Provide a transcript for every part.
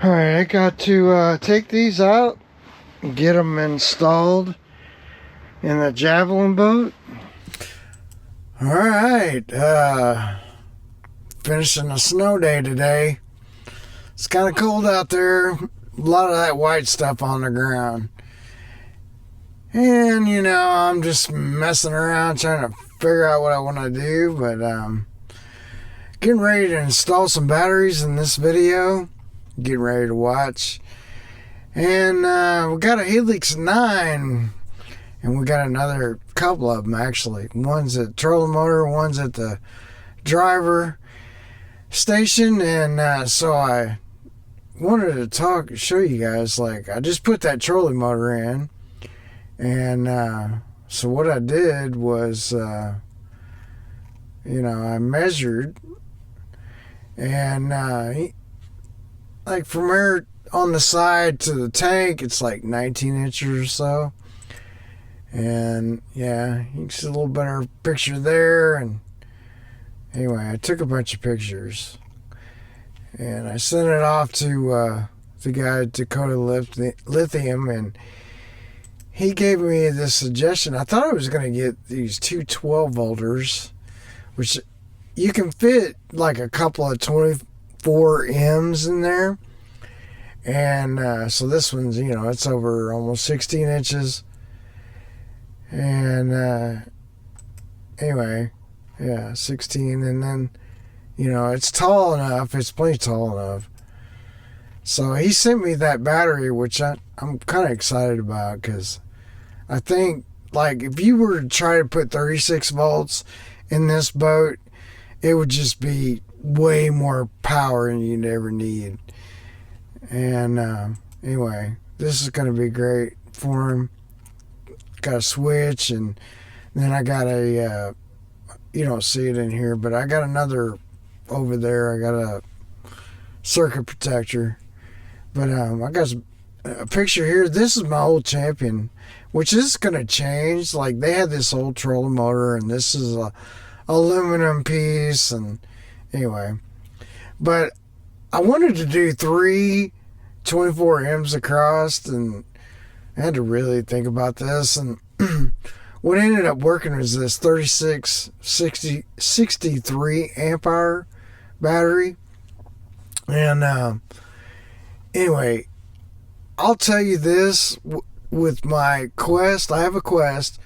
Alright, I got to take these out and get them installed in the Javelin boat. Alright, finishing a snow day today. It's kind of cold out there. A lot of that white stuff on the ground. And, you know, I'm just messing around trying to figure out what I want to do. But, getting ready to install some batteries in this video. Getting ready to watch. And we got a Helix 9. And we got another couple of them, actually. One's at trolling motor, one's at the driver station. And so I wanted to show you guys, like, I just put that trolling motor in. And so what I did was, I measured. And like from here on the side to the tank, it's like 19 inches or so. And yeah, you can see a little better picture there. And anyway, I took a bunch of pictures and I sent it off to the guy at Dakota Lithium, and he gave me this suggestion. I thought I was going to get these two 12-volters, which you can fit like a couple of 24Ms in there. And so this one's, it's over almost 16 inches. And anyway, yeah, 16. And then, it's tall enough. It's plenty tall enough. So he sent me that battery, which I'm kind of excited about, because I think, like, if you were to try to put 36 volts in this boat, it would just be way more power than you'd ever need. And anyway, this is going to be great for him. Got a switch, and then I got a, you don't see it in here, but I got another over there. I got a circuit protector. But I got a picture here. This is my old Champion, which is going to change. Like, they had this old trolling motor, and this is a aluminum piece. And anyway, but I wanted to do 3 24Ms across, and I had to really think about this. And what ended up working was this 63 amp hour battery. And anyway, I'll tell you this, with my Quest, I have a Quest,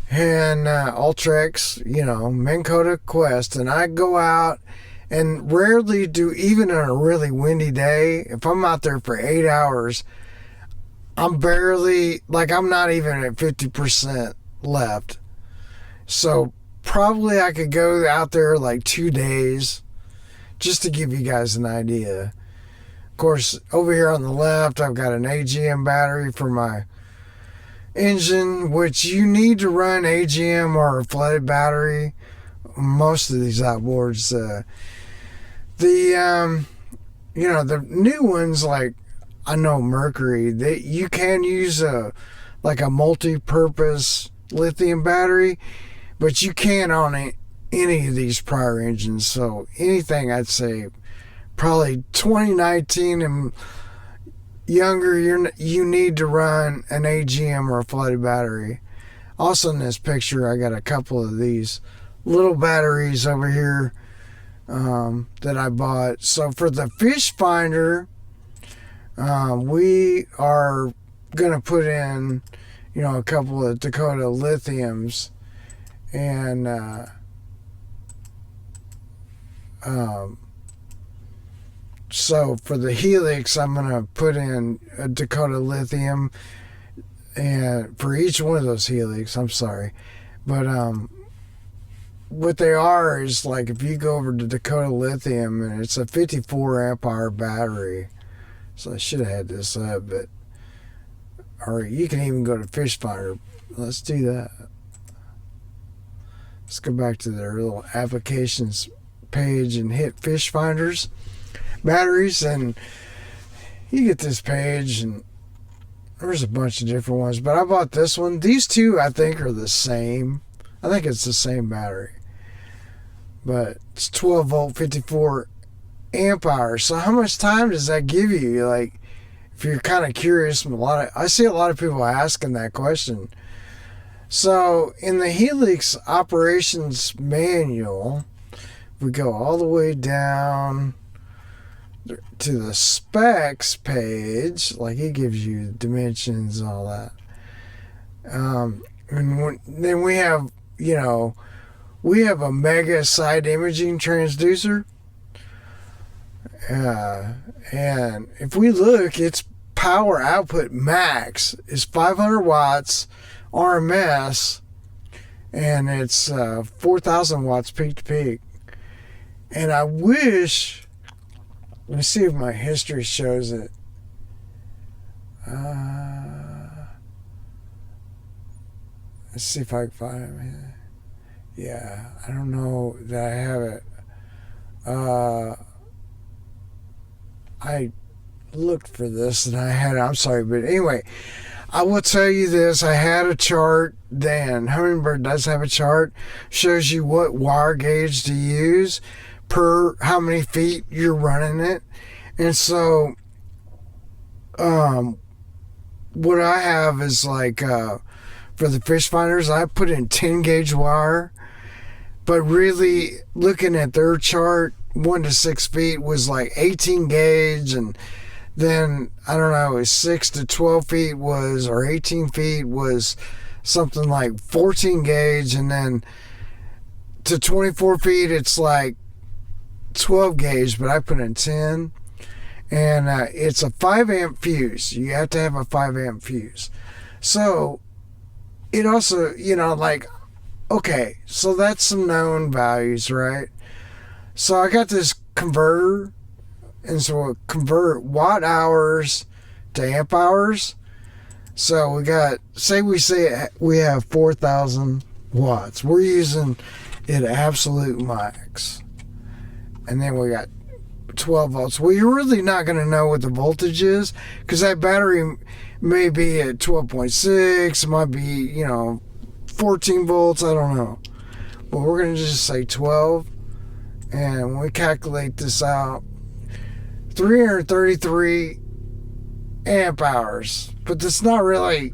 and Ultrex, Minn Kota Quest, and I go out and rarely do, even on a really windy day, if I'm out there for 8 hours, I'm barely, like, I'm not even at 50% left. So probably I could go out there like 2 days, just to give you guys an idea. Of course, over here on the left, I've got an AGM battery for my engine, which you need to run AGM or a flooded battery. Most of these outboards, the new ones, like, I know Mercury, you can use a multi-purpose lithium battery, but you can't on any of these prior engines. So anything, I'd say probably 2019 and younger, you need to run an AGM or a flooded battery. Also in this picture, I got a couple of these little batteries over here that I bought. So for the fish finder, we are gonna put in, a couple of Dakota Lithiums, and so for the Helix, I'm gonna put in a Dakota Lithium, and for each one of those Helix, I'm sorry, but what they are is, like, if you go over to Dakota Lithium, and it's a 54 amp hour battery. So I should have had this up, or you can even go to Fish Finder. Let's do that. Let's go back to their little applications page and hit Fish Finders batteries, and you get this page, and there's a bunch of different ones, but I bought this one. These two, I think, are the same. I think it's the same battery, but it's 12 volt 54 amp hours. So how much time does that give you? Like, if you're kind of curious, I see a lot of people asking that question. So in the Helix operations manual, we go all the way down to the specs page, like it gives you dimensions and all that. Then we have, we have a mega side imaging transducer. And if we look, its power output max is 500 watts RMS, and it's 4,000 watts peak to peak. And I wish, let me see if my history shows it. Let's see if I can find it. Yeah, I don't know that I have it. I looked for this and I had it. I'm sorry, but anyway, I will tell you this. I had a chart then. Humminbird does have a chart. Shows you what wire gauge to use per how many feet you're running it. And so what I have is like for the fish finders, I put in 10 gauge wire. But really, looking at their chart, 1 to 6 feet was like 18 gauge, and then I don't know, 6 to 12 feet was, or 18 feet was something like 14 gauge, and then to 24 feet it's like 12 gauge, but I put in 10. And it's a 5 amp fuse. You have to have a 5 amp fuse. So it also, like, okay, so that's some known values, right? So I got this converter, and so we'll convert watt hours to amp hours. So we got, say we have 4,000 watts. We're using it absolute max. And then we got 12 volts. Well, you're really not going to know what the voltage is, because that battery may be at 12.6, it might be, 14 volts, I don't know. But we're going to just say 12. And when we calculate this out, 333 amp hours. But that's not really,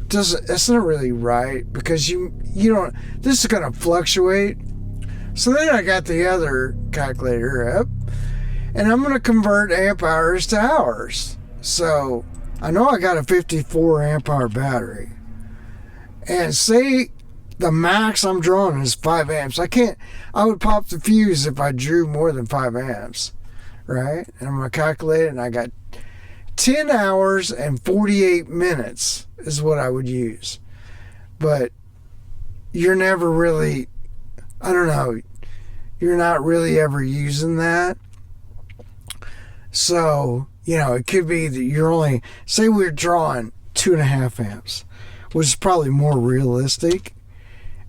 it's not really right, because you don't, this is going to fluctuate. So then I got the other calculator up, and I'm going to convert amp hours to hours. So I know I got a 54 amp hour battery. And say the max I'm drawing is 5 amps. I would pop the fuse if I drew more than 5 amps, right? And I'm going to calculate it, and I got 10 hours and 48 minutes is what I would use. But you're never really, I don't know, you're not really ever using that. So, it could be that you're only, say we're drawing 2.5 amps, which is probably more realistic.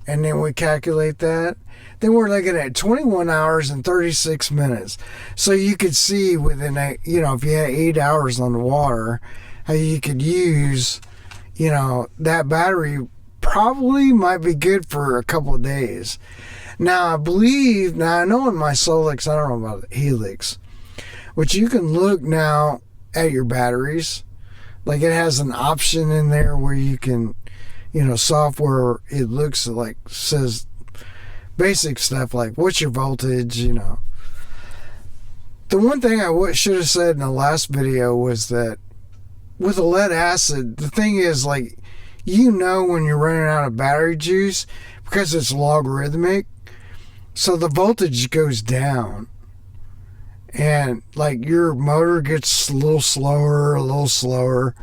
And then we calculate that. Then we're looking at 21 hours and 36 minutes. So you could see within, if you had 8 hours on the water, how you could use, that battery probably might be good for a couple of days. Now, I know in my Solix, I don't know about the Helix, but you can look now at your batteries. Like, it has an option in there where you can, software, it looks like, says basic stuff like what's your voltage, The one thing I should have said in the last video was that with a lead acid, the thing is, like, when you're running out of battery juice, because it's logarithmic, so the voltage goes down. And like your motor gets a little slower.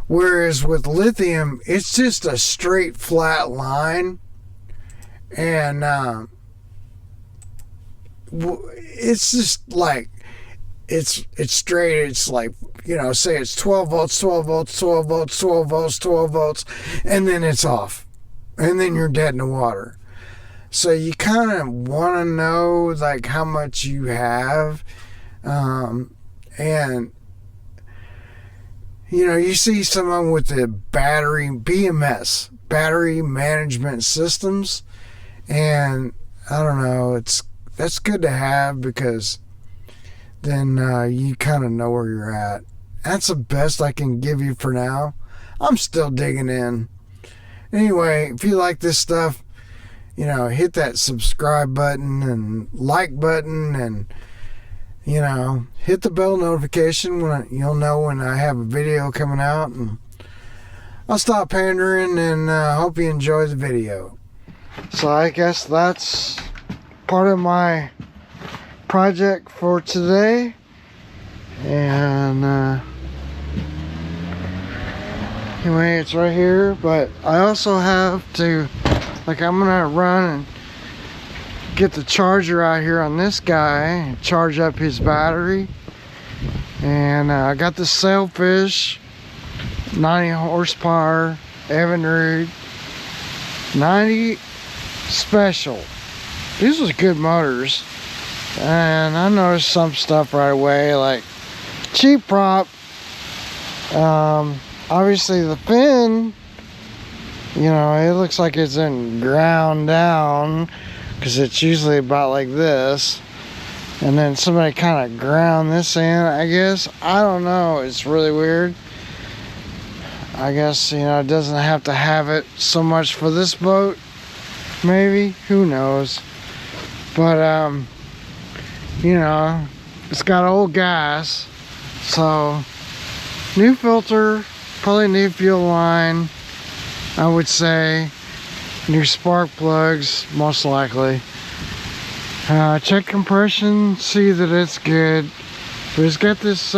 Whereas with lithium, it's just a straight flat line. And it's just like, it's straight. It's like, say it's 12 volts, 12 volts, 12 volts, 12 volts, 12 volts, and then it's off. And then you're dead in the water. So you kind of want to know like how much you have, and you see someone with the battery BMS, battery management systems, and I don't know, that's good to have because then you kind of know where you're at. That's the best I can give you for now. I'm still digging in. Anyway, if you like this stuff, you know, hit that subscribe button and like button, and you know, hit the bell notification when you'll know when I have a video coming out. And I'll stop pandering, and hope you enjoy the video. So I guess that's part of my project for today. And anyway, it's right here. But I also have to, like, I'm gonna run and get the charger out here on this guy and charge up his battery. And I got the Sailfish 90 horsepower Evinrude 90 special. These was good motors, and I noticed some stuff right away, like cheap prop. Obviously the fin, you know, it looks like it's in ground down, because it's usually about like this, and then somebody kind of ground this in, I guess. I don't know, it's really weird. I guess, you know, it doesn't have to have it so much for this boat, maybe, who knows. But you know, it's got old gas, so new filter, probably new fuel line, I would say. New spark plugs, most likely. Check compression, see that it's good. But it's got this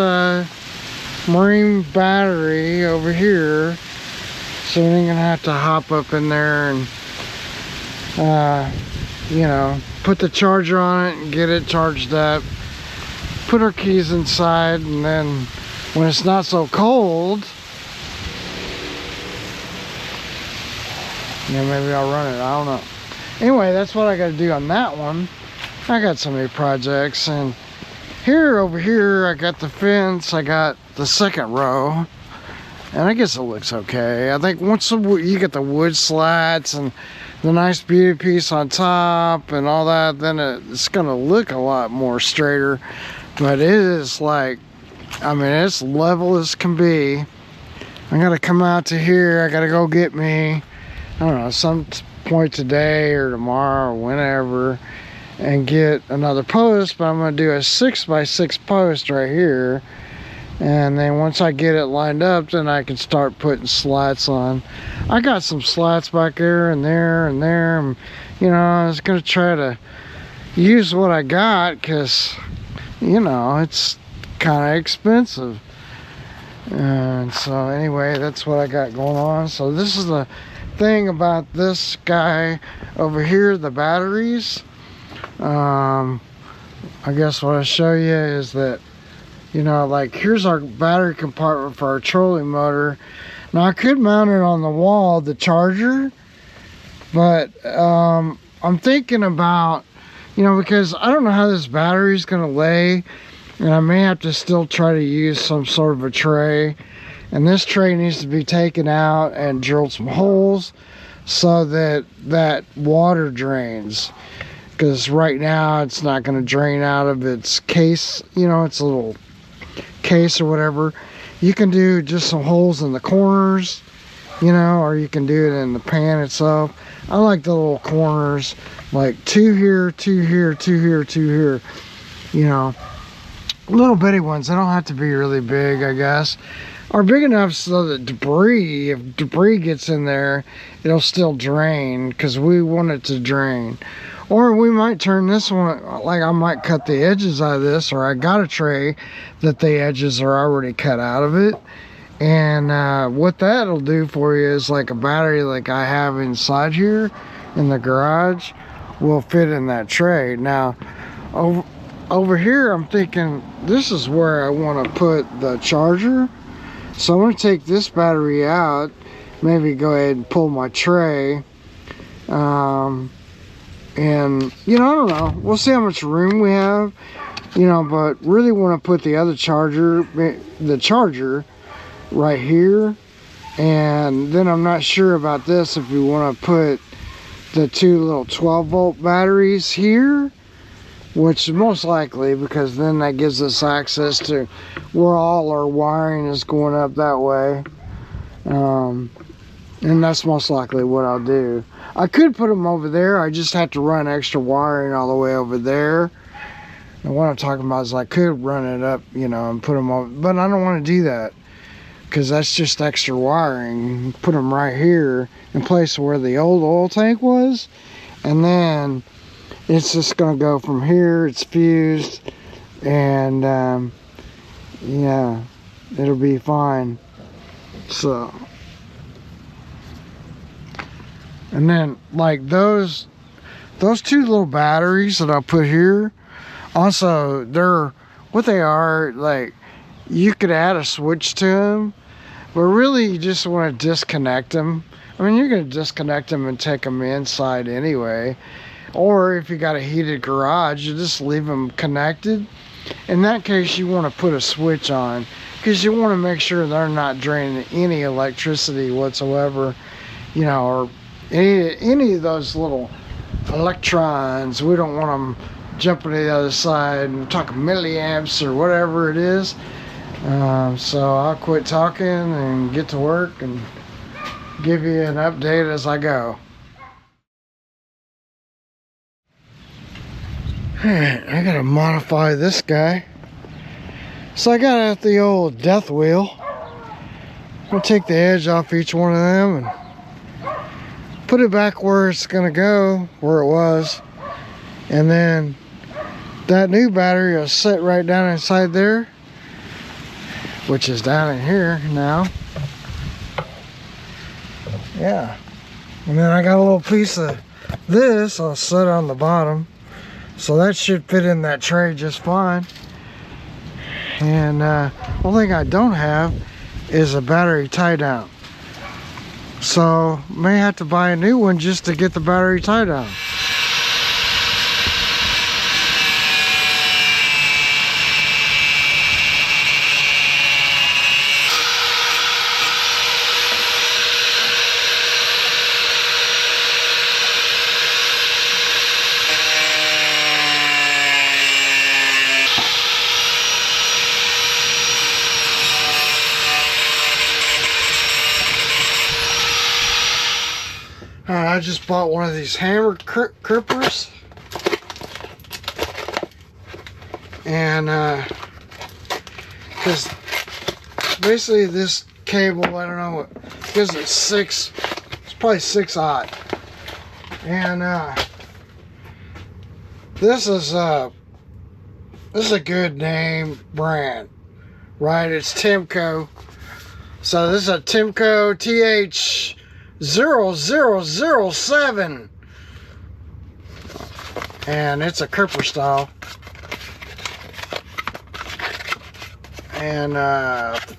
Marine battery over here, so we ain't gonna have to hop up in there and you know, put the charger on it and get it charged up, put our keys inside, and then when it's not so cold, yeah, maybe I'll run it, I don't know. Anyway, that's what I got to do on that one. I got so many projects. And here, over here, I got the fence, I got the second row, and I guess it looks okay. I think once you get the wood slats and the nice beauty piece on top and all that, then it's gonna look a lot more straighter. But it is like, I mean, it's level as can be. I gotta come out to here, I gotta go get me, I don't know, some point today or tomorrow or whenever, and get another post. But I'm gonna do a 6x6 post right here, and then once I get it lined up, then I can start putting slats on. I got some slats back there and there and there, and you know, I was gonna try to use what I got, because you know, it's kind of expensive. And so anyway, that's what I got going on. So this is the thing about this guy over here, the batteries. I guess what I'll show you is that, you know, like here's our battery compartment for our trolling motor. Now I could mount it on the wall, the charger, but I'm thinking about, you know, because I don't know how this battery is going to lay, and I may have to still try to use some sort of a tray. And this tray needs to be taken out and drilled some holes so that that water drains, because right now it's not going to drain out of its case, you know, its little case or whatever. You can do just some holes in the corners, you know, or you can do it in the pan itself. I like the little corners, like two here, two here, two here, two here, you know, little bitty ones. They don't have to be really big, I guess, or big enough so that debris, if debris gets in there, it'll still drain, because we want it to drain. Or we might turn this one, like I might cut the edges out of this, or I got a tray that the edges are already cut out of it. And what that'll do for you is, like a battery like I have inside here in the garage will fit in that tray. Now over here, I'm thinking this is where I want to put the charger. So I'm going to take this battery out, maybe go ahead and pull my tray, and you know, I don't know, we'll see how much room we have, you know, but really want to put the other charger, the charger right here. And then I'm not sure about this, if we want to put the two little 12-volt batteries here, which most likely, because then that gives us access to where all our wiring is going up that way. And that's most likely what I'll do. I could put them over there. I just have to run extra wiring all the way over there. And what I'm talking about is I could run it up, you know, and put them over, but I don't want to do that because that's just extra wiring. Put them right here in place where the old oil tank was, and then it's just going to go from here. It's fused, and yeah, it'll be fine. So, and then like those two little batteries that I'll put here, also they're what they are, like you could add a switch to them, but really you just want to disconnect them. I mean, you're going to disconnect them and take them inside anyway, or if you got a heated garage, you just leave them connected. In that case, you want to put a switch on because you want to make sure they're not draining any electricity whatsoever, you know, or any of those little electrons. We don't want them jumping to the other side and talking milliamps or whatever it is. So I'll quit talking and get to work and give you an update as I go. Alright, I gotta modify this guy. So I got out the old death wheel. I'm gonna take the edge off each one of them and put it back where it's gonna go, where it was. And then that new battery will sit right down inside there, which is down in here now. Yeah. And then I got a little piece of this I'll set on the bottom. So that should fit in that tray just fine. And one thing I don't have is a battery tie down. So may have to buy a new one just to get the battery tie down. I just bought one of these hammer crimpers, and because basically this cable, I don't know what, because it's probably 6/0, and this is a good name brand, right? It's Timco. So this is a Timco TH0007, and it's a cripper style, and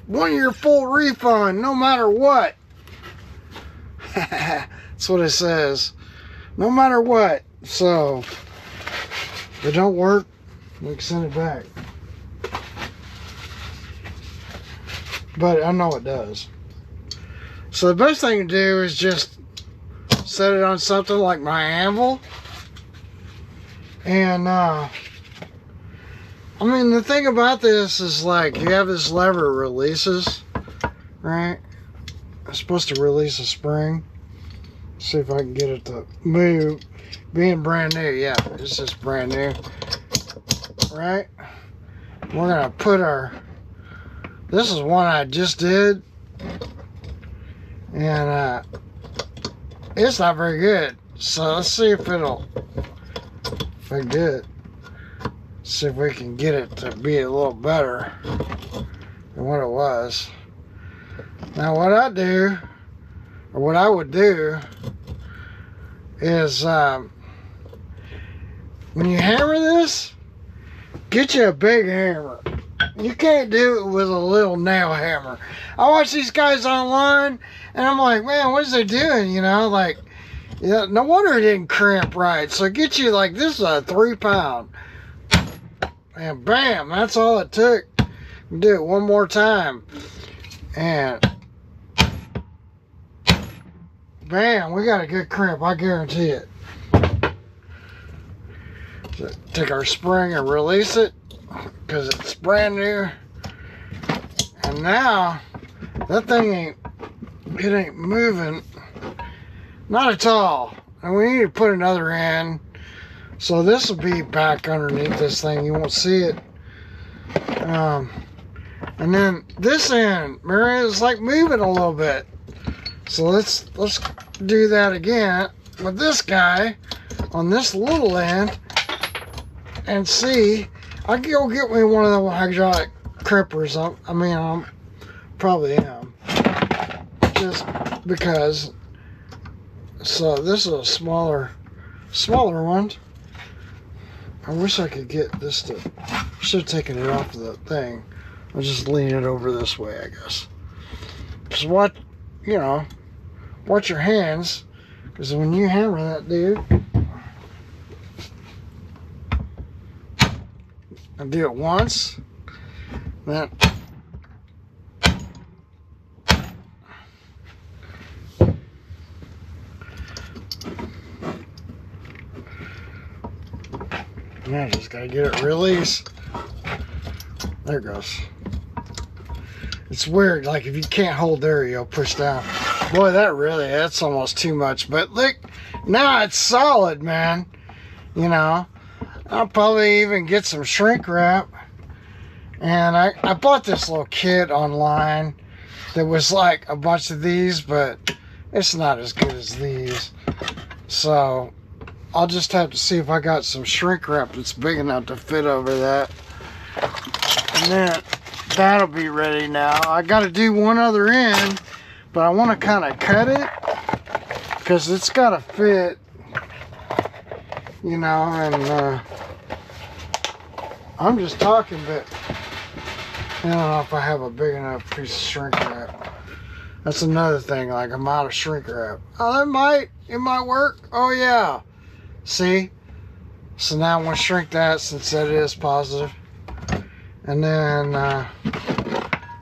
1 year full refund no matter what. That's what it says, no matter what. So if it don't work, we can send it back, but I know it does. So the best thing to do is just set it on something like my anvil. And I mean, the thing about this is, like, you have this lever it releases, right? It's supposed to release a spring. Let's see if I can get it to move. Being brand new, yeah, it's just brand new, right? We're gonna put this is one I just did, and it's not very good. So let's see if I can do it. See if we can get it to be a little better than what it was. Now what I do, or what I would do, is when you hammer this, get you a big hammer. You can't do it with a little nail hammer. I watch these guys online, and I'm like, man, what is they doing? You know, like, yeah, no wonder it didn't crimp right. So get you, like, this is a 3-pound. And bam, that's all it took. Do it one more time. And bam, we got a good crimp, I guarantee it. So take our spring and release it because it's brand new. And now that thing ain't moving, not at all. And we need to put another in. So this will be back underneath this thing. You won't see it. And then this end, Mary, is like moving a little bit. So let's do that again with this guy on this little end and see. I can go get me one of the hydraulic crimpers. I probably am. Just because. So this is a smaller one. I wish I could get this to. Should have taken it off of the thing. I'll just lean it over this way, I guess. Just watch your hands, because when you hammer that dude, I do it once, then now I just gotta get it released. There it goes. It's weird, like if you can't hold there, you'll push down. Boy, that's almost too much. But look, now it's solid, man. You know, I'll probably even get some shrink wrap. And I bought this little kit online that was like a bunch of these, but it's not as good as these. So I'll just have to see if I got some shrink wrap that's big enough to fit over that. And then that'll be ready now. I got to do one other end, but I want to kind of cut it because it's got to fit, you know. And I'm just talking, but I don't know if I have a big enough piece of shrink wrap. That's another thing, like I'm out of shrink wrap. Oh, it might work. Oh yeah, see. So now I'm going to shrink that since that is positive. And then I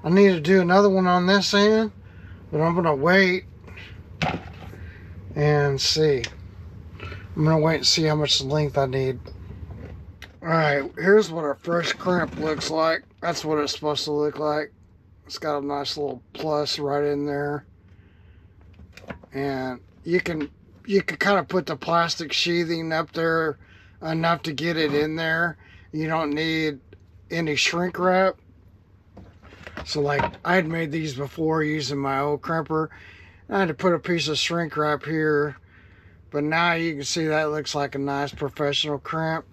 need to do another one on this end, but I'm going to wait and see. I'm going to wait and see how much length I need. Alright, here's what our first crimp looks like. That's what it's supposed to look like. It's got a nice little plus right in there. And you can kind of put the plastic sheathing up there enough to get it in there. You don't need any shrink wrap. So like I had made these before using my old crimper. I had to put a piece of shrink wrap here, but now you can see that looks like a nice professional crimp.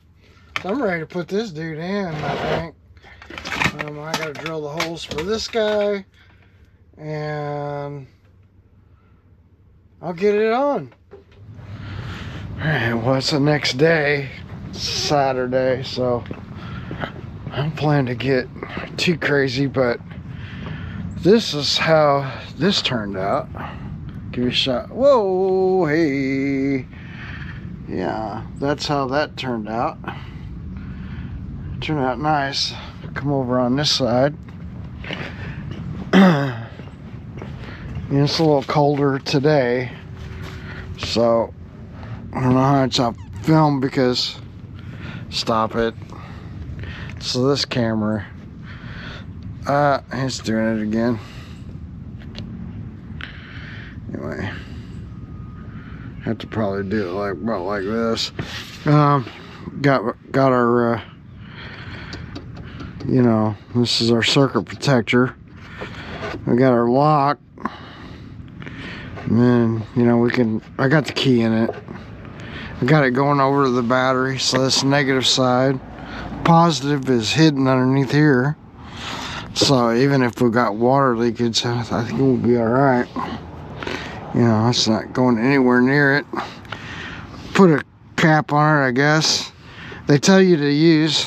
So I'm ready to put this dude in, I think. I gotta drill the holes for this guy and I'll get it on. Alright, well it's the next day, Saturday, so I don't plan to get too crazy, but this is how this turned out. Give you a shot. Whoa, hey. Yeah, that's how that turned out. Turned out nice. Come over on this side. It's a little colder today, so I don't know how much I'll film because, stop it. So this camera, it's doing it again. Anyway, have to probably do it like about like this. Got our, you know, this is our circuit protector. We got our lock, and then you know I got the key in it. I got it going over to the battery, so that's negative side. Positive is hidden underneath here, so even if we got water leakage, I think we'll be all right. You know, it's not going anywhere near it. Put a cap on it, I guess. They tell you to use.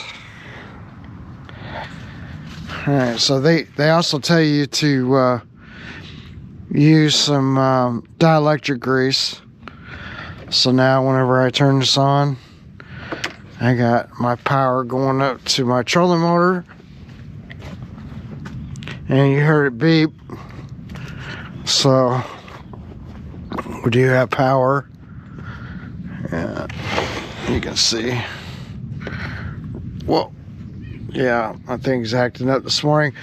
All right, so they also tell you to use some dielectric grease. So now whenever I turn this on, I got my power going up to my trolling motor, and you heard it beep. So we do have power. Yeah, you can see. yeah, I think it's acting up this morning.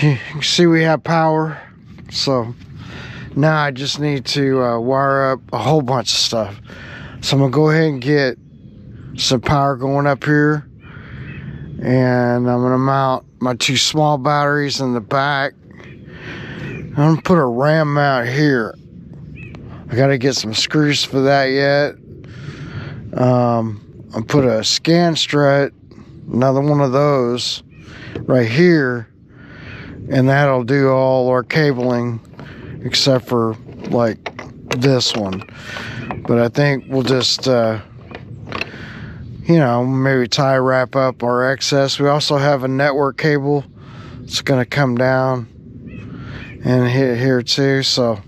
You can see we have power, so now I just need to wire up a whole bunch of stuff. So I'm gonna go ahead and get some power going up here, and I'm gonna mount my 2 small batteries in the back. I'm gonna put a ram mount here. I gotta get some screws for that yet. I'll put a scan strut, another one of those right here, and that'll do all our cabling except for like this one. But I think we'll just you know, maybe tie wrap up our excess. We also have a network cable. It's gonna come down and hit here too, so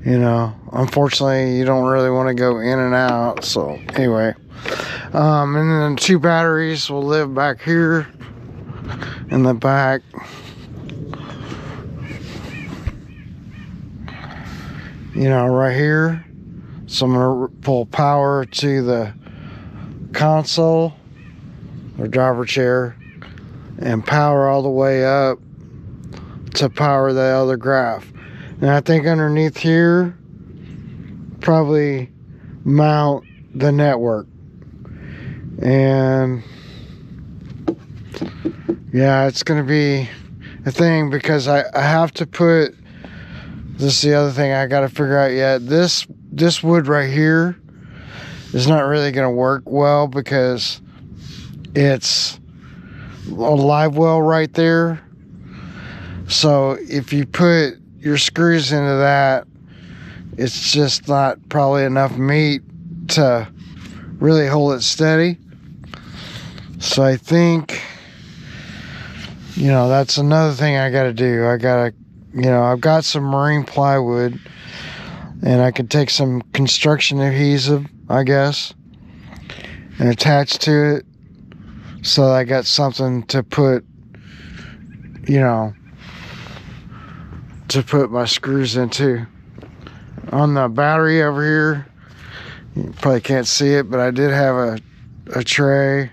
you know, unfortunately you don't really want to go in and out. So anyway, and then 2 batteries will live back here in the back. You know, right here. So I'm gonna pull power to the console or driver chair and power all the way up to power the other graph. And I think underneath here, probably mount the network. And yeah, it's gonna be a thing because I have to put, this is the other thing I gotta figure out yet. This wood right here is not really gonna work well because it's a live well right there. So if you put your screws into that, it's just not probably enough meat to really hold it steady. So I think, you know, that's another thing I gotta do. I gotta, you know, I've got some marine plywood and I can take some construction adhesive, I guess, and attach to it so I got something to put, you know, to put my screws into. On the battery over here, you probably can't see it, but I did have a tray.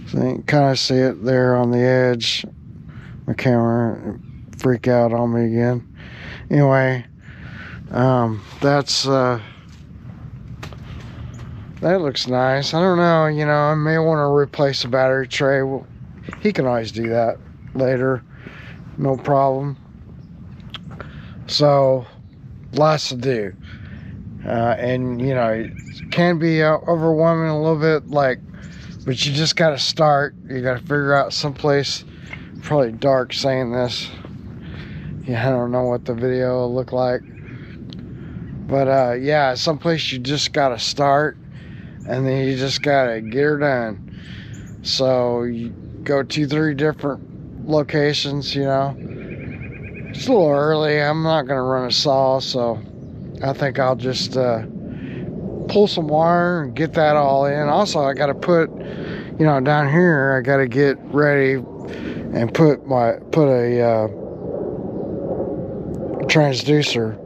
So you can kind of see it there on the edge. My camera freak out on me again. Anyway, that's that looks nice. I don't know, you know, I may want to replace the battery tray. Well, he can always do that later, no problem. So lots to do, and you know, it can be overwhelming a little bit, like, but you just got to start. You got to figure out someplace. Probably dark saying this. Yeah, I don't know what the video will look like, but yeah, someplace you just got to start, and then you just got to get her done. So you go 2-3 different locations, you know. It's a little early. I'm not gonna run a saw, so I think I'll just pull some wire and get that all in. Also, I got to put, you know, down here, I got to get ready and put a transducer,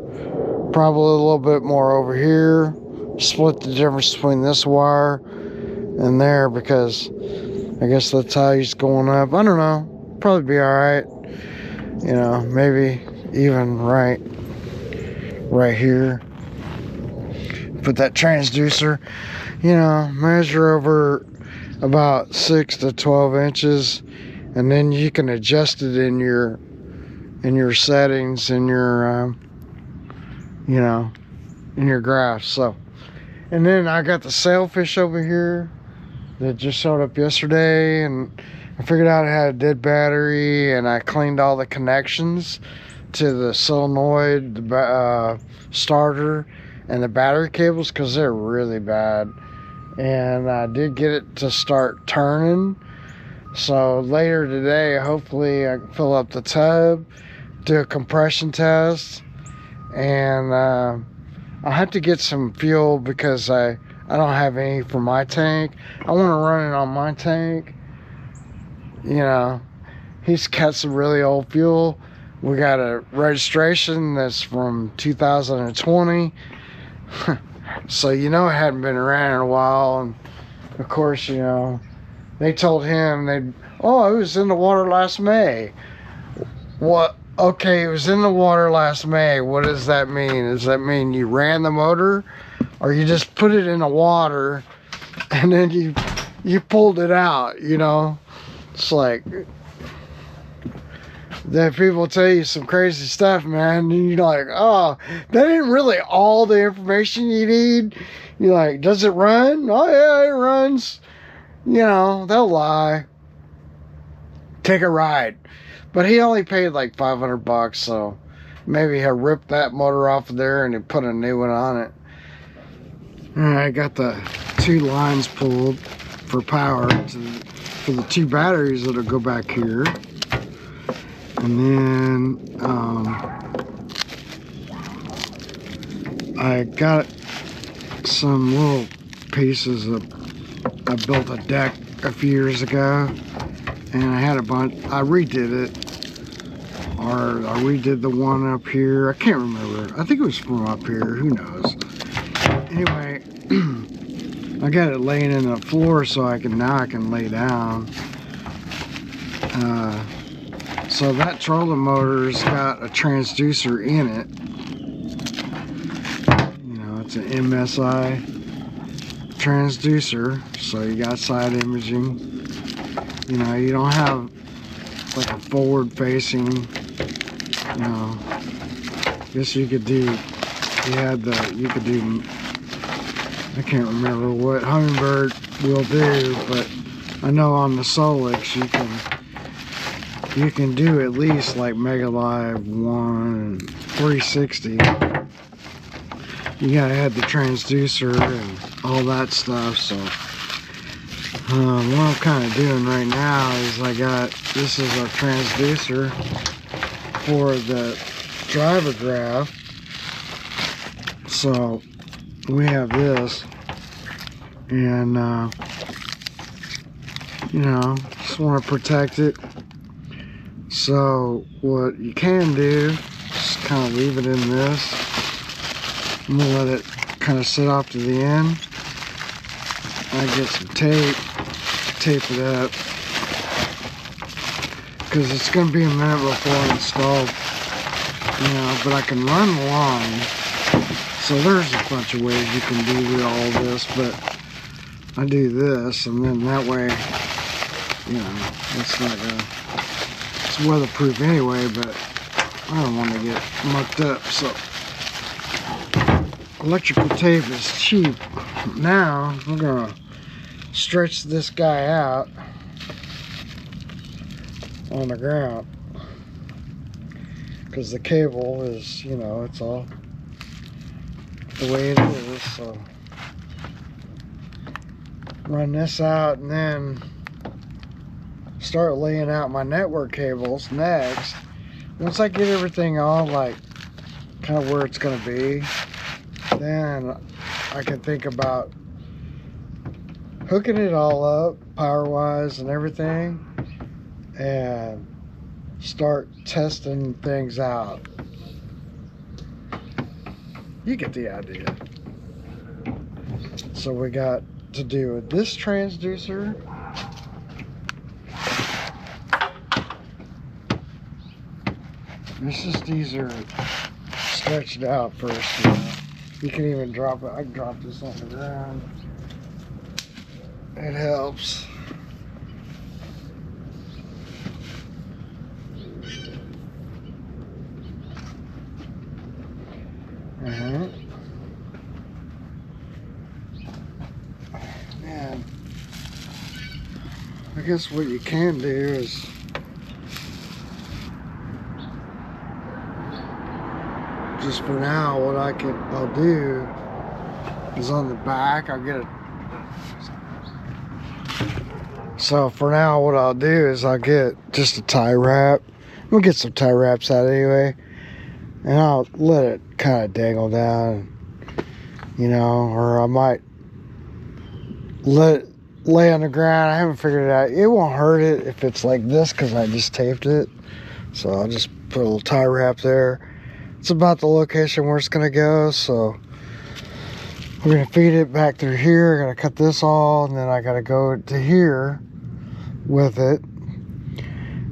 probably a little bit more over here, split the difference between this wire and there, because I guess the tie's going up. I don't know, probably be all right, you know, maybe even right here. Put that transducer, you know, measure over about 6 to 12 inches, and then you can adjust it in your settings, in your you know, in your graphs. So, and then I got the sailfish over here that just showed up yesterday, and I figured out it had a dead battery, and I cleaned all the connections to the solenoid, the starter, and the battery cables, because they're really bad. And I did get it to start turning. So later today, hopefully I can fill up the tub, do a compression test, and I'll have to get some fuel because I don't have any for my tank. I want to run it on my tank. You know, he's got some really old fuel. We got a registration that's from 2020. So, you know, it hadn't been around in a while. And of course, you know, they told him oh, it was in the water last May. What? Okay, it was in the water last May. What does that mean? Does that mean you ran the motor, or you just put it in the water and then you pulled it out? You know, it's like that people tell you some crazy stuff, man, and you're like, oh, that ain't really all the information you need. You're like, does it run? Oh yeah, it runs. You know, they'll lie. Take a ride. But he only paid like $500, so maybe he'll rip that motor off of there and he put a new one on it. I got the 2 lines pulled for power for the 2 batteries that'll go back here. And then I got some little pieces of, I built a deck a few years ago, and I had a bunch. I redid it, or I redid the one up here. I can't remember. I think it was from up here. Who knows? Anyway, I got it laying in the floor so now I can lay down. So that trolling motor's got a transducer in it. You know, it's an MSI transducer, so you got side imaging. You know, you don't have like a forward facing, you know. I guess you could do, you could do, I can't remember what Humminbird will do, but I know on the Solix you can do at least like Mega Live 1 and 360. You gotta add the transducer and all that stuff. So what I'm kind of doing right now is this is our transducer for the driver graph. So we have this, and you know, just want to protect it. So what you can do is kind of leave it in this. I'm gonna let it kind of sit off to the end. I get some tape it up, because it's gonna be a minute before I install, you know, but I can run the line. So there's a bunch of ways you can do all this, but I do this, and then that way, you know, it's not gonna, it's weatherproof anyway, but I don't want to get mucked up. So electrical tape is cheap. Now we're gonna stretch this guy out on the ground, because the cable is, you know, it's all the way it is. So run this out and then start laying out my network cables next. Once I get everything all like kind of where it's going to be, then I can think about hooking it all up power wise and everything, and start testing things out. You get the idea. So we got to do with this transducer. These are stretched out first. You know? You can even drop it. I can drop this on the ground. It helps. And I guess what you can do is just for now, what I'll do is on the back, I'll get it. So for now, what I'll do is I'll get just a tie wrap. We'll get some tie wraps out anyway, and I'll let it kind of dangle down, you know, or I might let it lay on the ground. I haven't figured it out. It won't hurt it if it's like this, because I just taped it. So I'll just put a little tie wrap there. It's about the location where it's gonna go. So we're gonna feed it back through here. I gotta cut this all, and then I gotta go to here with it.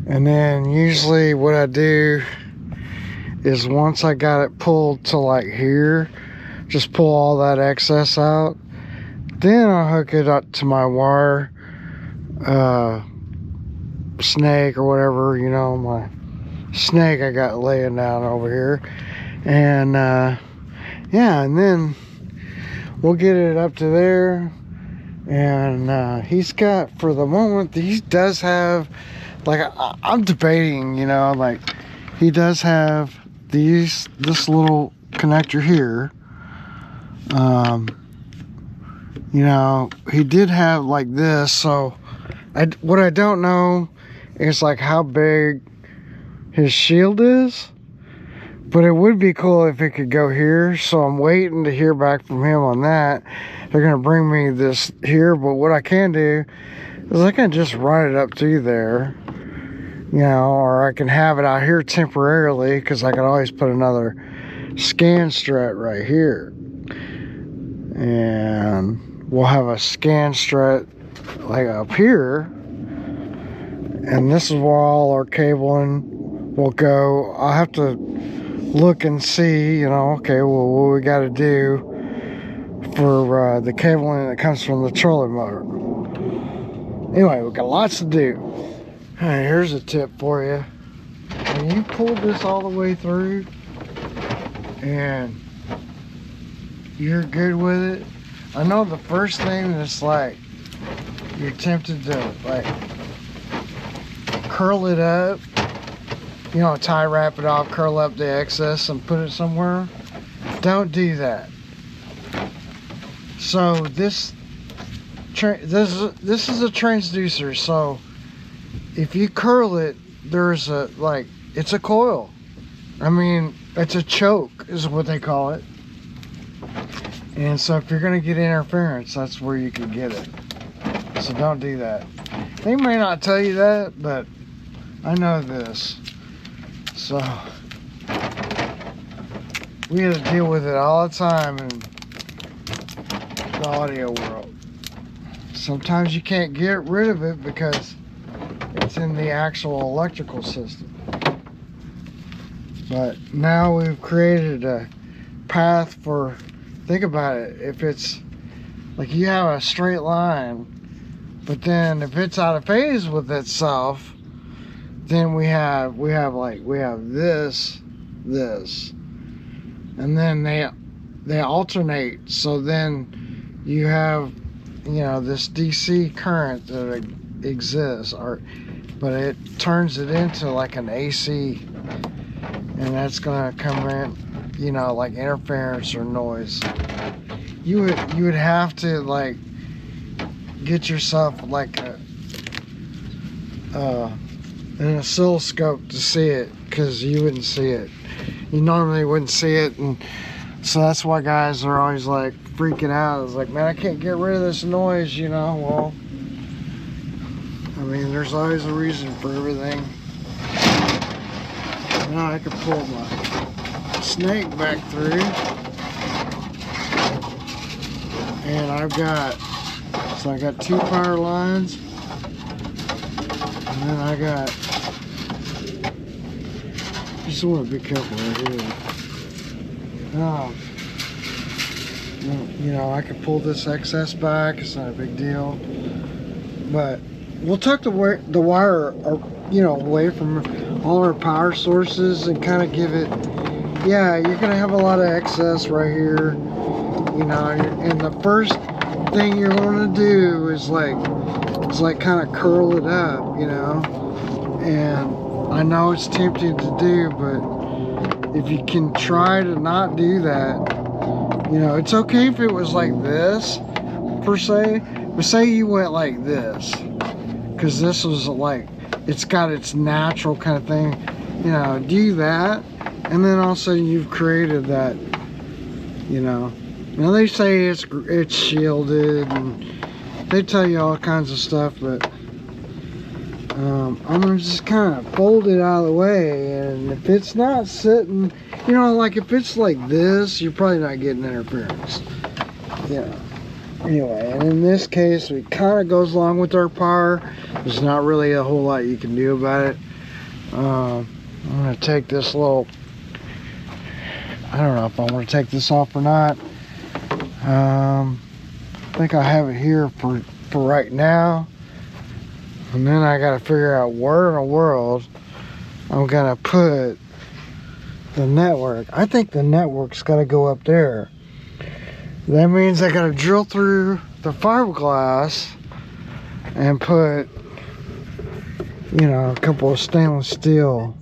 And then usually what I do is once I got it pulled to like here, just pull all that excess out. Then I'll hook it up to my wire snake or whatever, you know, my snake I got laying down over here. And yeah, and then we'll get it up to there. And he's got, for the moment, he does have, like, I'm debating, you know, like, he does have this little connector here. You know, he did have like this, so what I don't know is like how big his shield is, but it would be cool if it could go here. So I'm waiting to hear back from him on that. They're gonna bring me this here, but what I can do is I can just run it up to there, you know, or I can have it out here temporarily, because I could always put another scan strut right here, and we'll have a scan strut like up here, and this is where all our cabling will go. I'll have to look and see, you know, okay, well, what we got to do for the cabling that comes from the trolling motor. Anyway, we've got lots to do. All right, here's a tip for you. When you pull this all the way through and you're good with it, I know the first thing that's like, you're tempted to like curl it up, you know, tie wrap it off, curl up the excess and put it somewhere. Don't do that. So this is a transducer, so if you curl it, there's a, like, it's a coil. I mean, it's a choke is what they call it. And so if you're gonna get interference, that's where you can get it. So don't do that. They may not tell you that, but I know this. So we have to deal with it all the time in the audio world. Sometimes you can't get rid of it because it's in the actual electrical system. But now we've created a path for, think about it, if it's like you have a straight line, but then if it's out of phase with itself, then we have this, and then they alternate. So then you have, you know, this DC current that exists, but it turns it into like an AC, and that's gonna come in, you know, like interference or noise. You would have to like get yourself like an oscilloscope to see it, because you wouldn't see it. You normally wouldn't see it, and so that's why guys are always like freaking out. It's like, man, I can't get rid of this noise, you know. Well, I mean, there's always a reason for everything. Now I can pull my snake back through, and I got 2 power lines, and then I got, just want to be careful right here. You know, I can pull this excess back, it's not a big deal, but we'll tuck the wire, you know, away from all our power sources and kind of give it, yeah, you're gonna have a lot of excess right here, you know, and the first thing you're going to do is like kind of curl it up, you know. And I know it's tempting to do, but if you can try to not do that, you know, it's okay if it was like this per se, but say you went like this, because this was like, it's got its natural kind of thing, you know, do that, and then all of a sudden you've created that, you know. Now they say it's shielded, and they tell you all kinds of stuff, but I'm gonna just kind of fold it out of the way, and if it's not sitting, you know, like if it's like this, you're probably not getting interference. Yeah. Anyway, and in this case, it kind of goes along with our power. There's not really a whole lot you can do about it. I'm going to take this little, I don't know if I want to take this off or not. I think I have it here for right now. And then I got to figure out where in the world I'm going to put the network. I think the network's got to go up there. That means I got to drill through the fiberglass and put, you know, a couple of stainless steel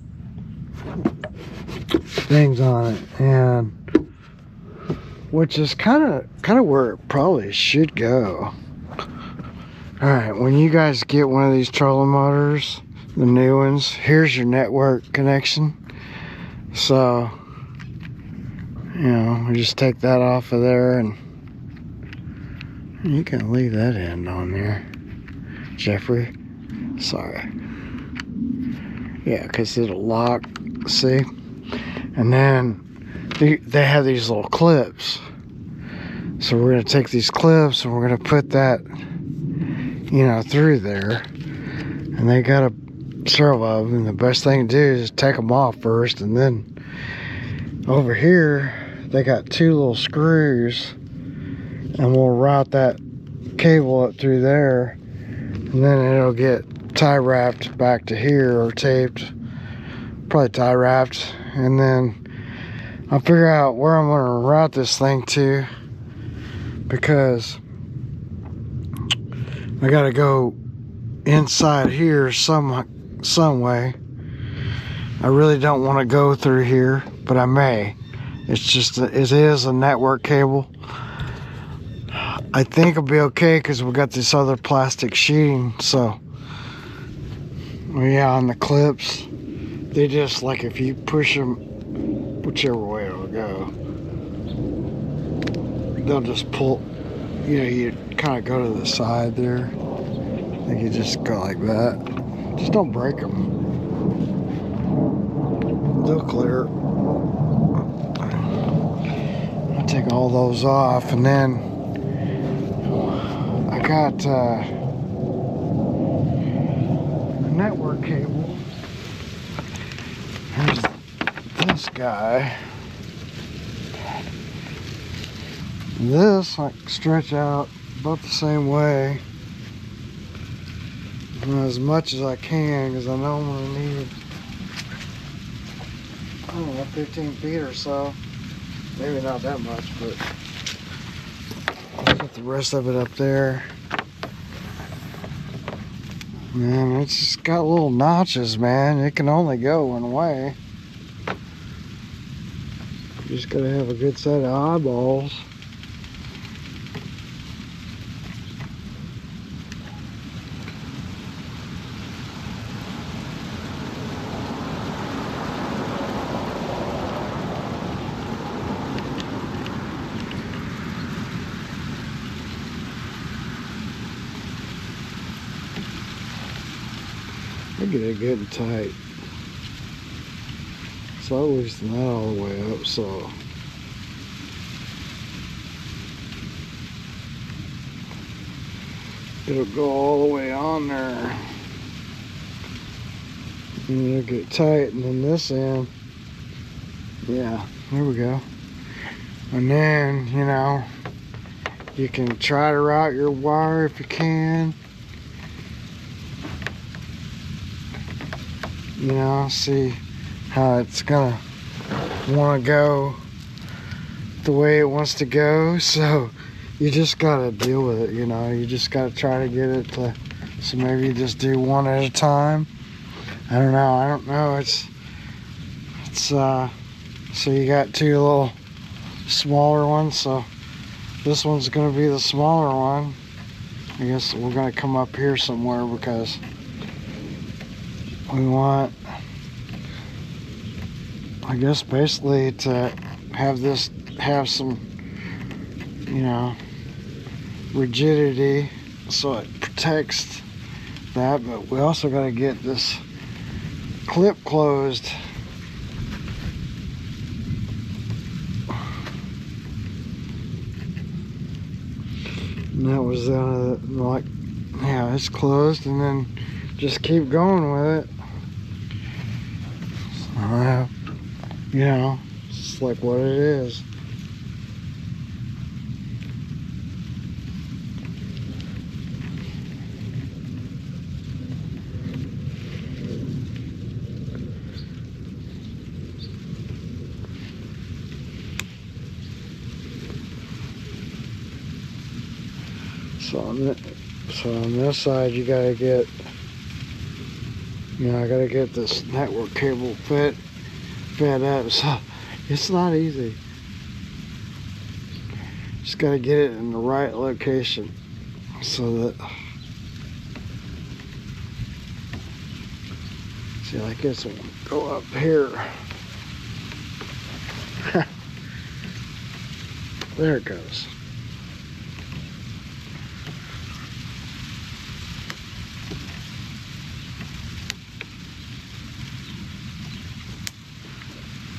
things on it, and which is kind of where it probably should go. All right, when you guys get one of these trolling motors, the new ones, here's your network connection. So, you know, we just take that off of there, and you can leave that end on there, Jeffrey. Sorry. Yeah, because it'll lock, see? And then they have these little clips. So we're going to take these clips and we're going to put that, you know, through there. And they got several of them. The best thing to do is take them off first, and then over here they got two little screws, and we'll route that cable up through there, and then it'll get tie wrapped back to here, or taped, probably tie wrapped, and then I'll figure out where I'm going to route this thing to, because I got to go inside here some way. I really don't want to go through here, but I may. It's just it is a network cable. I think it'll be okay because we got this other plastic sheeting. So yeah, on the clips, they just, like, if you push them whichever way it'll go, they'll just pull, you know, you kind of go to the side there. I think you just go like that. Just don't break them. They'll clear. I'll take all those off, and then I got a network cable. Here's this guy. This I can stretch out about the same way, as much as I can, because I know I'm going to need, I don't know, 15 feet or so. Maybe not that much, but I'll put the rest of it up there. Man, it's just got little notches, man. It can only go one way. You just gotta have a good set of eyeballs. I get it good and tight. So I loosen that all the way up, so it'll go all the way on there. And it'll get tight, and then this end, yeah, there we go. And then, you know, you can try to route your wire if you can. You know, see how it's gonna want to go the way it wants to go. So you just gotta deal with it, you know. You just gotta try to get it to, so maybe you just do one at a time. I don't know. It's so you got two little smaller ones, so this one's gonna be the smaller one. I guess we're gonna come up here somewhere, because we want, I guess, basically to have this have some, you know, rigidity, so it protects that. But we also got to get this clip closed. And that was like, yeah, it's closed, and then just keep going with it. So, you know, it's like what it is. So on this side, you gotta get, you know, I gotta get this network cable fed up. So it's not easy. Just gotta get it in the right location so that, see, I guess I'll go up here. There it goes.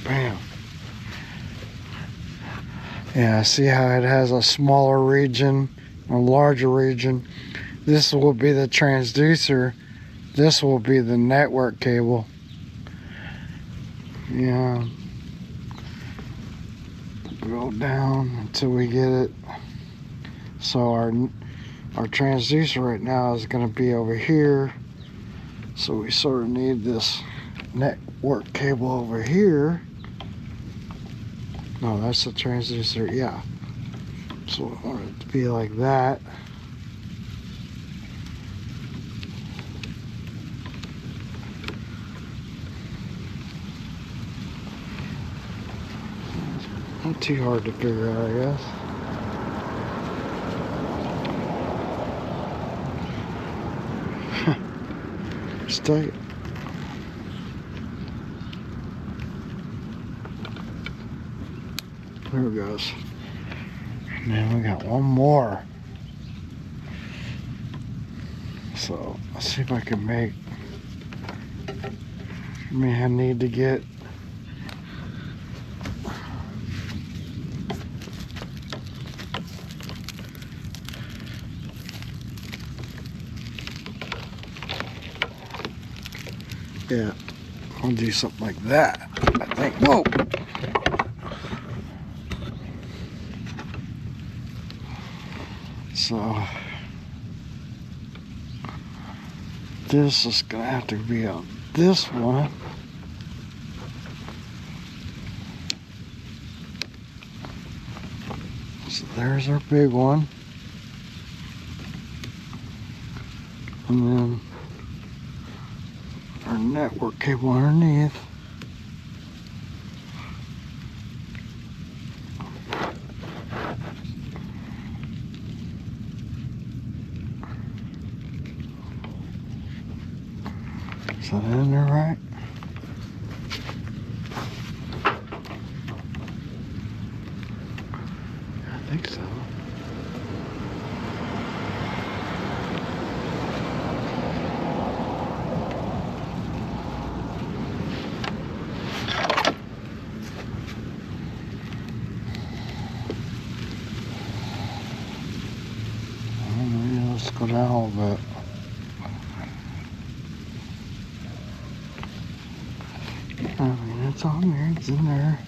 Bam. Yeah, see how it has a smaller region, a larger region. This will be the transducer. This will be the network cable. Yeah. Go down until we get it. So our transducer right now is going to be over here. So we sort of need this network cable over here. No, that's the transducer, yeah. So we want it to be like that. Not too hard to figure out, I guess. It's tight. There it goes. And then we got one more. So let's see if I can make. I need to get. Yeah, I'll do something like that, I think. Whoa! So, this is going to have to be on this one. So there's our big one. And then our network cable underneath. Is that in there right? I think so. Let's go down a little bit. I mean, it's on there, it's in there.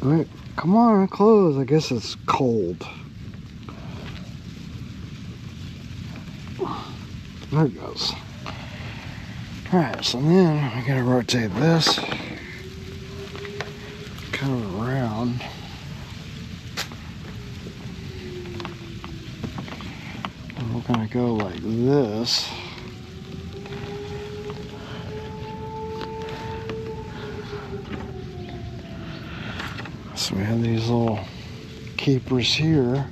Wait, come on, close. I guess it's cold. There it goes. Alright, so then we gotta rotate this kind of around. And we're gonna go like this. So we have these little keepers here.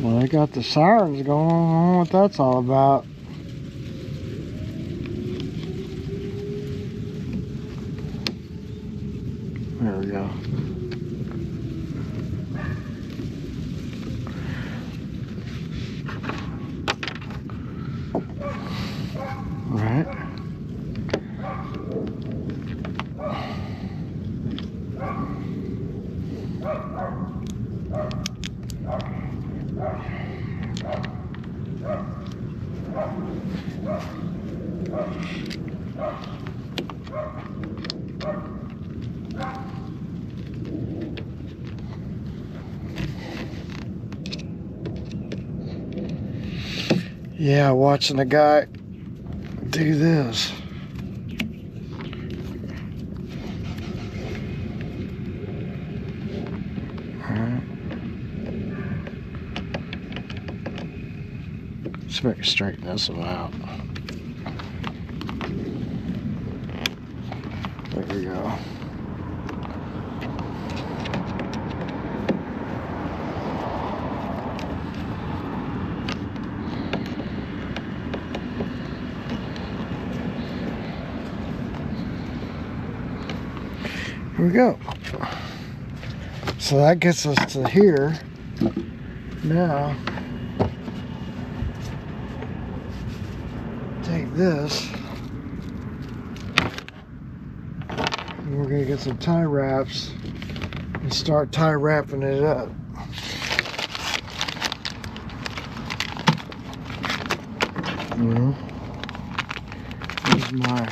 Well, they got the sirens going on. I don't know what that's all about. Yeah, watching a guy do this. Let's make it straighten this one out. There we go. Here we go. So that gets us to here. Now, take this, and we're going to get some tie wraps and start tie wrapping it up. Here's my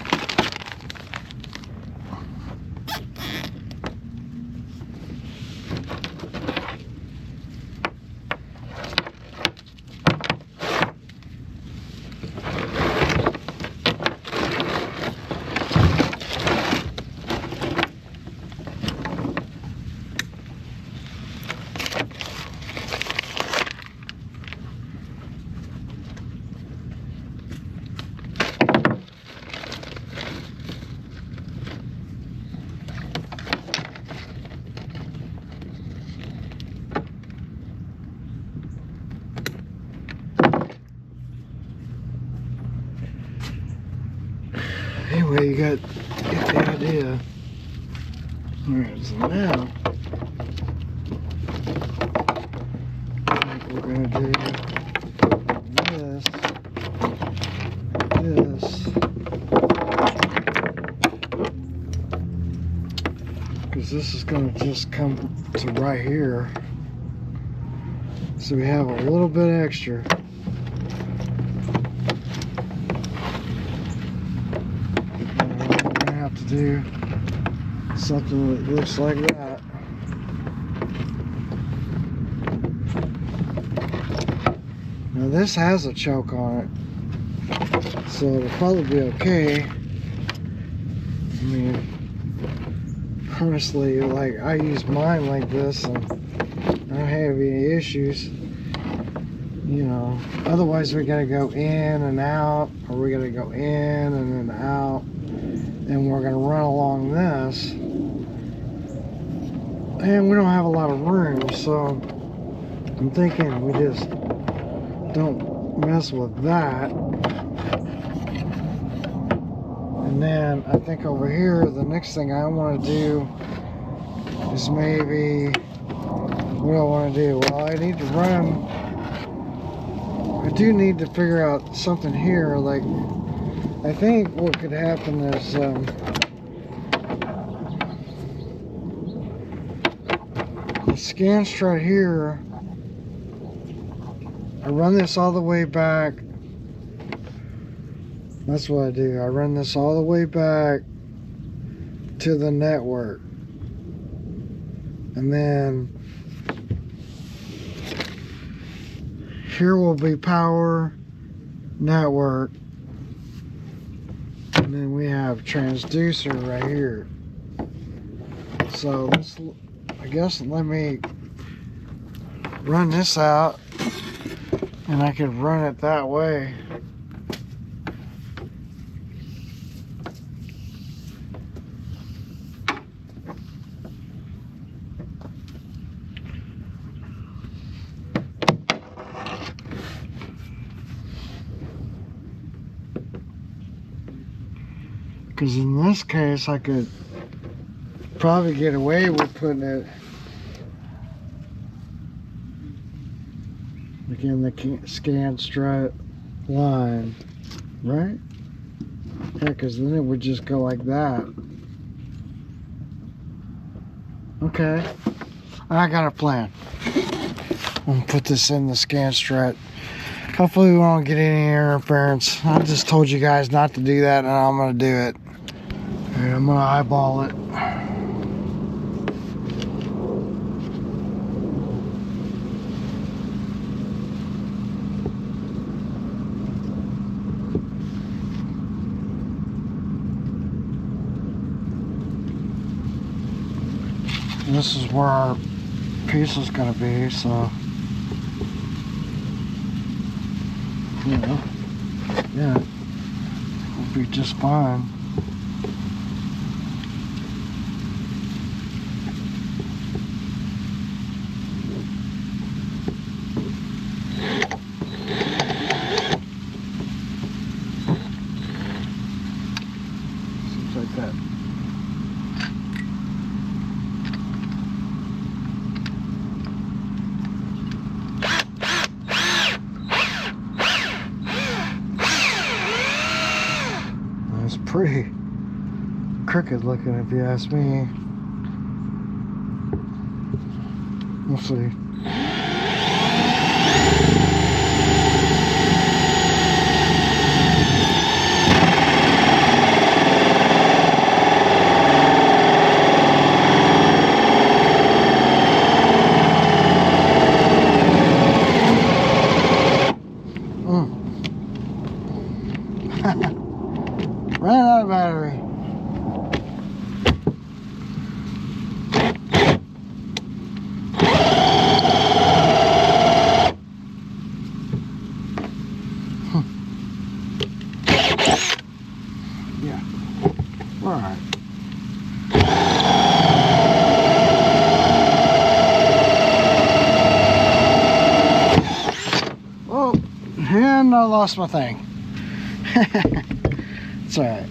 anyway, you get the idea. Alright, so now I think we're going to do this, because this is going to just come to right here, so we have a little bit extra. To do something that looks like that. Now this has a choke on it, so it'll probably be okay. I mean, honestly, like, I use mine like this and I don't have any issues, you know. Otherwise we gotta go in and out, or we gotta go in and then out, and we're going to run along this, and we don't have a lot of room, so I'm thinking we just don't mess with that. And then I think over here, the next thing I want to do is maybe, what do I want to do? Well, I need to run, I do need to figure out something here. Like, I think what could happen is the scan strut here, I run this all the way back. That's what I do. I run this all the way back to the network. And then here will be power, network. And then we have transducer right here. So this, I guess, let me run this out, and I could run it that way. Because in this case, I could probably get away with putting it like in the scan strut line, right? Yeah, because then it would just go like that. Okay, I got a plan. I'm gonna put this in the scan strut Hopefully we won't get any interference. I just told you guys not to do that, and I'm gonna do it. And I'm gonna eyeball it. And this is where our piece is gonna be, so you know, yeah, we'll be just fine. Seems like that. It's pretty crooked looking, if you ask me. We'll see. Ran out of battery. Yeah. All right. Oh, and I lost my thing. It's all right.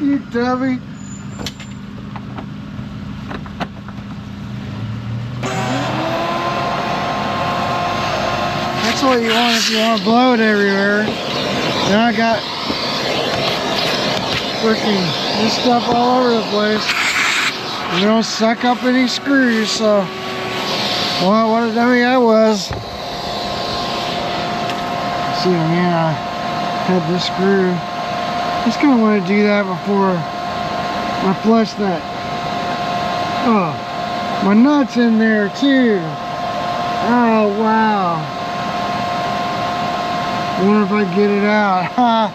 You dummy. That's what you want if you want to blow it everywhere. Then I got freaking this stuff all over the place. And they don't suck up any screws, so well, what a dummy I was. See, man, I had this screw. I just kind of want to do that before I flush that. Oh, my nut's in there too. Oh, wow. I wonder if I can get it out.